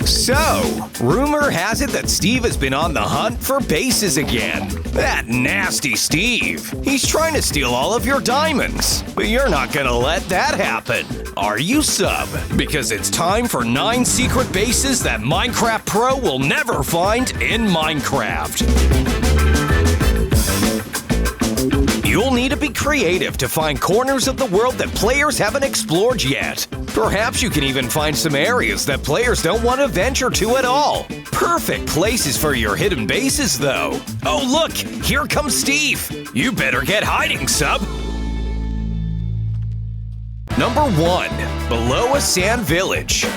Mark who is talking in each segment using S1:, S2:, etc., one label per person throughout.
S1: So, rumor has it that Steve has been on the hunt for bases again. That nasty Steve. He's trying to steal all of your diamonds. But you're not gonna let that happen, are you, sub? Because it's time for 9 secret bases that Minecraft Pro will never find in Minecraft. You'll need to be creative to find corners of the world that players haven't explored yet. Perhaps you can even find some areas that players don't want to venture to at all. Perfect places for your hidden bases, though. Oh look, here comes Steve. You better get hiding, sub. Number 1. Below a sand village.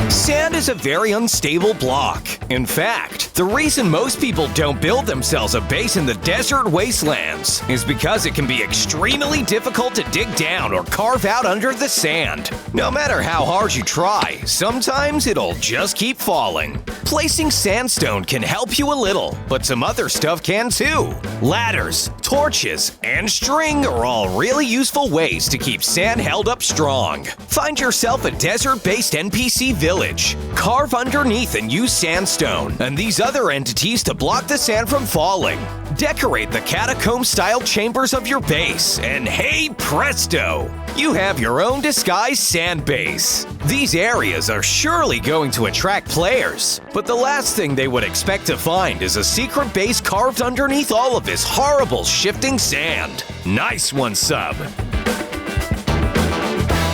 S1: Sand is a very unstable block. In fact, the reason most people don't build themselves a base in the desert wastelands is because it can be extremely difficult to dig down or carve out under the sand. No matter how hard you try, sometimes it'll just keep falling. Placing sandstone can help you a little, but some other stuff can too. Ladders, torches, and string are all really useful ways to keep sand held up strong. Find yourself a desert-based NPC village. Carve underneath and use sandstone and these other entities to block the sand from falling. Decorate the catacomb-style chambers of your base, and hey presto! You have your own disguised sand base. These areas are surely going to attract players, but the last thing they would expect to find is a secret base carved underneath all of this horrible shifting sand. Nice one, sub.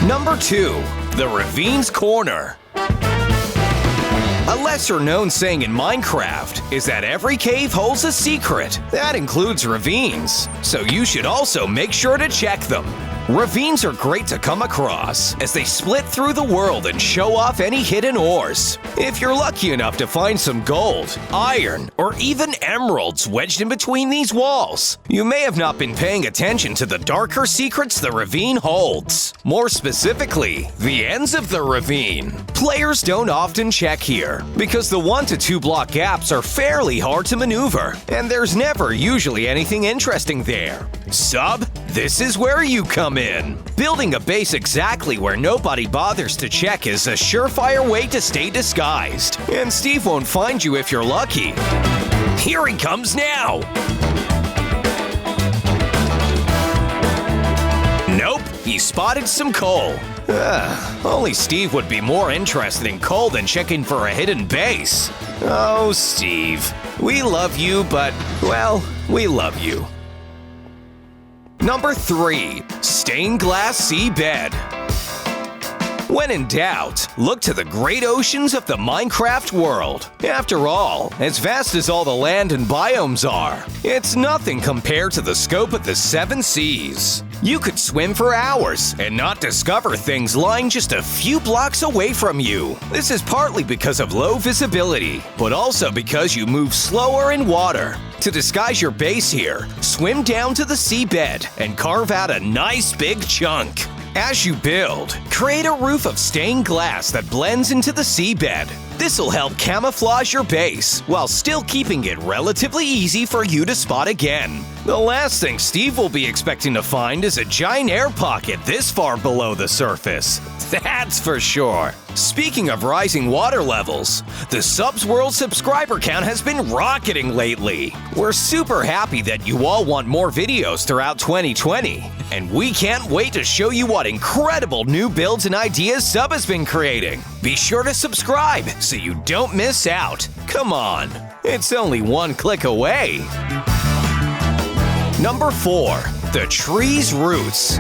S1: Number 2. The Ravine's Corner. A lesser-known saying in Minecraft is that every cave holds a secret. That includes ravines, so you should also make sure to check them. Ravines are great to come across, as they split through the world and show off any hidden ores. If you're lucky enough to find some gold, iron, or even emeralds wedged in between these walls, you may have not been paying attention to the darker secrets the ravine holds. More specifically, the ends of the ravine. Players don't often check here, because the 1 to 2 block gaps are fairly hard to maneuver, and there's never usually anything interesting there. Sub, this is where you come in. Building a base exactly where nobody bothers to check is a surefire way to stay disguised, and Steve won't find you if you're lucky. Here he comes now! Nope, he spotted some coal. Only Steve would be more interested in coal than checking for a hidden base. Oh, Steve. We love you, but, well, we love you. Number 3. Stained glass seabed. When in doubt, look to the great oceans of the Minecraft world. After all, as vast as all the land and biomes are, it's nothing compared to the scope of the 7 seas. You could swim for hours and not discover things lying just a few blocks away from you. This is partly because of low visibility, but also because you move slower in water. To disguise your base here, swim down to the seabed and carve out a nice big chunk. As you build, create a roof of stained glass that blends into the seabed. This'll help camouflage your base while still keeping it relatively easy for you to spot again. The last thing Steve will be expecting to find is a giant air pocket this far below the surface. That's for sure. Speaking of rising water levels, the Subs World subscriber count has been rocketing lately. We're super happy that you all want more videos throughout 2020, and we can't wait to show you what incredible new builds and ideas Sub has been creating. Be sure to subscribe so you don't miss out. Come on, it's only 1 click away. Number 4. The tree's roots.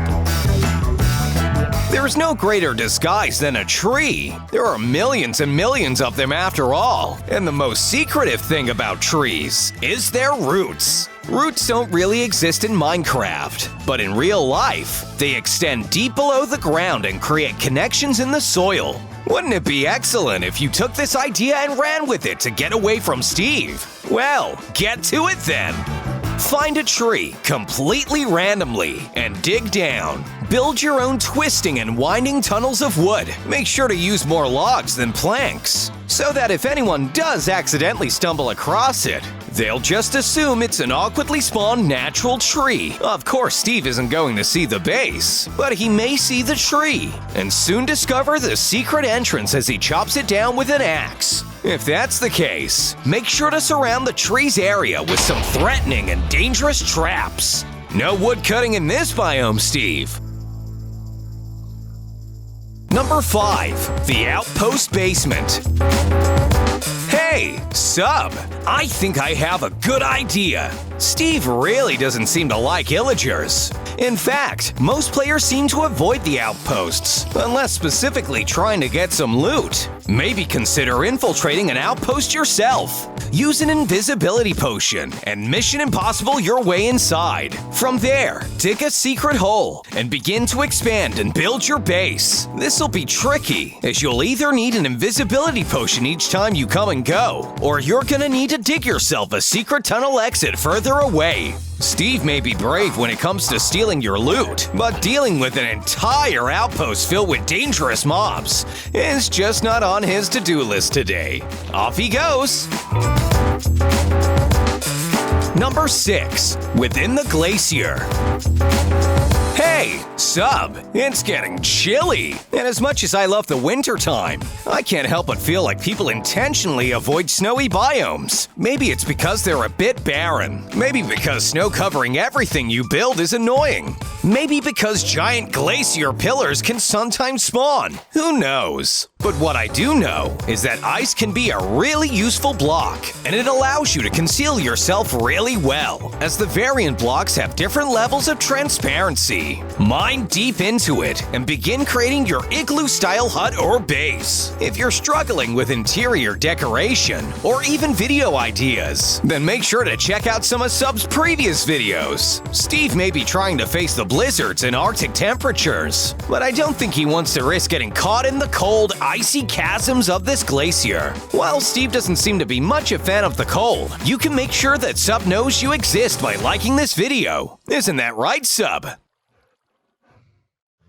S1: There's no greater disguise than a tree. There are millions and millions of them after all. And the most secretive thing about trees is their roots. Roots don't really exist in Minecraft, but in real life, they extend deep below the ground and create connections in the soil. Wouldn't it be excellent if you took this idea and ran with it to get away from Steve? Well, get to it then! Find a tree completely randomly and dig down. Build your own twisting and winding tunnels of wood. Make sure to use more logs than planks, so that if anyone does accidentally stumble across it, They'll just assume it's an awkwardly spawned natural tree. Of course, Steve isn't going to see the base, but he may see the tree, and soon discover the secret entrance as he chops it down with an axe. If that's the case, make sure to surround the tree's area with some threatening and dangerous traps. No wood cutting in this biome, Steve. Number 5. The Outpost Basement. Hey, Sub! I think I have a good idea. Steve really doesn't seem to like illagers. In fact, most players seem to avoid the outposts, unless specifically trying to get some loot. Maybe consider infiltrating an outpost yourself. Use an invisibility potion and Mission Impossible your way inside. From there, dig a secret hole and begin to expand and build your base. This'll be tricky, as you'll either need an invisibility potion each time you come and go, or you're gonna need to dig yourself a secret tunnel exit further away. Steve may be brave when it comes to stealing your loot, but dealing with an entire outpost filled with dangerous mobs is just not on his to-do list today. Off he goes! Number 6. Within the Glacier. Hey, Sub, it's getting chilly, and as much as I love the winter time, I can't help but feel like people intentionally avoid snowy biomes. Maybe it's because they're a bit barren. Maybe because snow covering everything you build is annoying. Maybe because giant glacier pillars can sometimes spawn. Who knows? But what I do know is that ice can be a really useful block, and it allows you to conceal yourself really well, as the variant blocks have different levels of transparency. Mine deep into it and begin creating your igloo-style hut or base. If you're struggling with interior decoration or even video ideas, then make sure to check out some of Sub's previous videos. Steve may be trying to face the blizzards and Arctic temperatures, but I don't think he wants to risk getting caught in the cold, icy chasms of this glacier. While Steve doesn't seem to be much a fan of the cold, you can make sure that Sub knows you exist by liking this video. Isn't that right, Sub?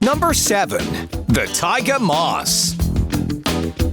S1: Number 7. The Taiga Moss.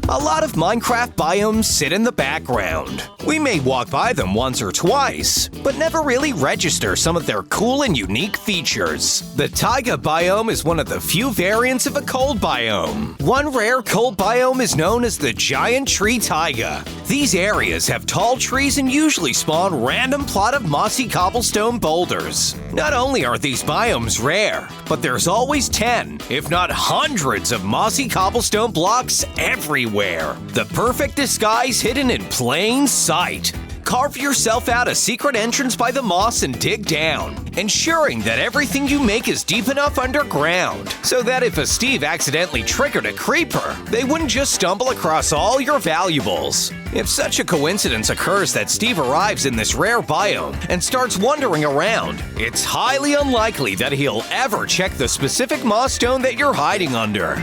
S1: A lot of Minecraft biomes sit in the background. We may walk by them once or twice, but never really register some of their cool and unique features. The Taiga biome is one of the few variants of a cold biome. One rare cold biome is known as the Giant Tree Taiga. These areas have tall trees and usually spawn random plot of mossy cobblestone boulders. Not only are these biomes rare, but there's always 10, if not hundreds of mossy cobblestone blocks everywhere. The perfect disguise hidden in plain sight. Carve yourself out a secret entrance by the moss and dig down, ensuring that everything you make is deep enough underground, so that if a Steve accidentally triggered a creeper, they wouldn't just stumble across all your valuables. If such a coincidence occurs that Steve arrives in this rare biome and starts wandering around, it's highly unlikely that he'll ever check the specific moss stone that you're hiding under.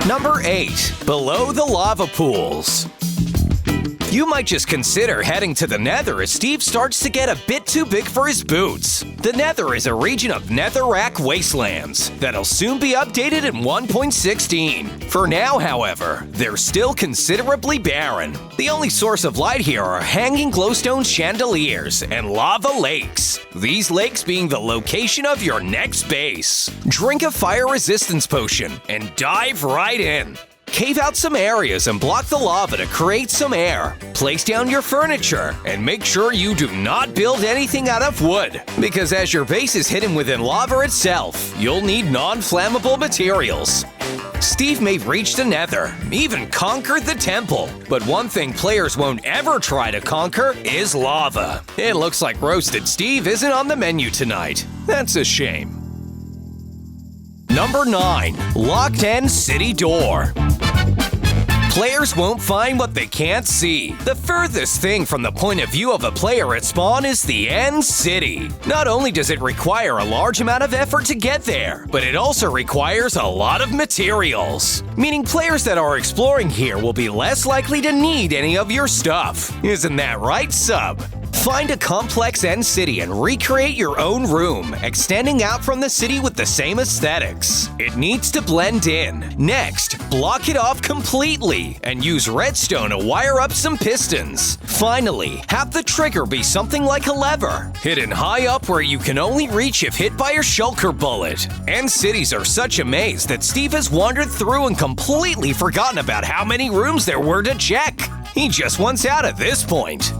S1: Number 8. Below the lava pools. You might just consider heading to the Nether as Steve starts to get a bit too big for his boots. The Nether is a region of netherrack wastelands that'll soon be updated in 1.16. For now, however, they're still considerably barren. The only source of light here are hanging glowstone chandeliers and lava lakes. These lakes being the location of your next base. Drink a fire resistance potion and dive right in. Cave out some areas and block the lava to create some air. Place down your furniture and make sure you do not build anything out of wood, because as your base is hidden within lava itself, you'll need non-flammable materials. Steve may reach the Nether, even conquer the temple, but one thing players won't ever try to conquer is lava. It looks like Roasted Steve isn't on the menu tonight. That's a shame. Number 9. Locked End City Door. Players won't find what they can't see. The furthest thing from the point of view of a player at spawn is the End City. Not only does it require a large amount of effort to get there, but it also requires a lot of materials. Meaning players that are exploring here will be less likely to need any of your stuff. Isn't that right, Sub? Find a complex end city and recreate your own room, extending out from the city with the same aesthetics. It needs to blend in. Next, block it off completely and use redstone to wire up some pistons. Finally, have the trigger be something like a lever, hidden high up where you can only reach if hit by a shulker bullet. End cities are such a maze that Steve has wandered through and completely forgotten about how many rooms there were to check. He just wants out at this point.